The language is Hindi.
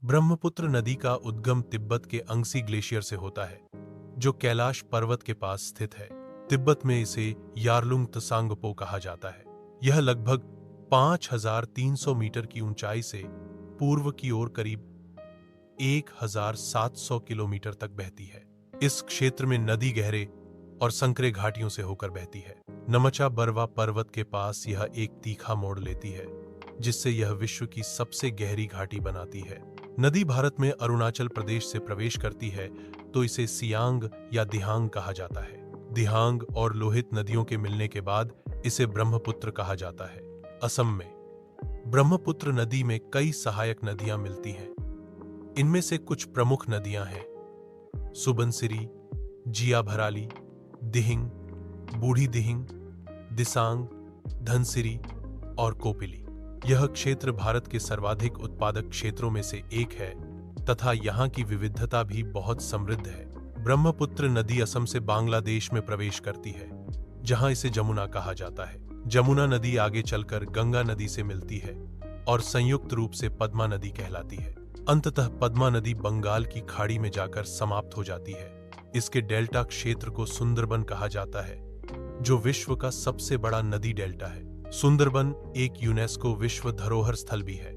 ब्रह्मपुत्र नदी का उद्गम तिब्बत के अंगसी ग्लेशियर से होता है, जो कैलाश पर्वत के पास स्थित है। तिब्बत में इसे यारलुंग त्सांगपो कहा जाता है। यह लगभग 5,300 मीटर की ऊंचाई से पूर्व की ओर करीब 1,700 किलोमीटर तक बहती है। इस क्षेत्र में नदी गहरे और संकरे घाटियों से होकर बहती है। नमचा बरवा पर्वत के पास यह एक तीखा मोड़ लेती है, जिससे यह विश्व की सबसे गहरी घाटी बनाती है। नदी भारत में अरुणाचल प्रदेश से प्रवेश करती है तो इसे सियांग या दिहांग कहा जाता है। दिहांग और लोहित नदियों के मिलने के बाद इसे ब्रह्मपुत्र कहा जाता है। असम में ब्रह्मपुत्र नदी में कई सहायक नदियां मिलती हैं। इनमें से कुछ प्रमुख नदियां हैं सुबनसिरी, जिया भराली, दिहिंग, बूढ़ी दिहिंग, दिसांग, धनसिरी और कोपिली। यह क्षेत्र भारत के सर्वाधिक उत्पादक क्षेत्रों में से एक है तथा यहाँ की विविधता भी बहुत समृद्ध है। ब्रह्मपुत्र नदी असम से बांग्लादेश में प्रवेश करती है, जहाँ इसे जमुना कहा जाता है। जमुना नदी आगे चलकर गंगा नदी से मिलती है और संयुक्त रूप से पद्मा नदी कहलाती है। अंततः पद्मा नदी बंगाल की खाड़ी में जाकर समाप्त हो जाती है। इसके डेल्टा क्षेत्र को सुंदरबन कहा जाता है, जो विश्व का सबसे बड़ा नदी डेल्टा है। सुंदरबन एक यूनेस्को विश्व धरोहर स्थल भी है।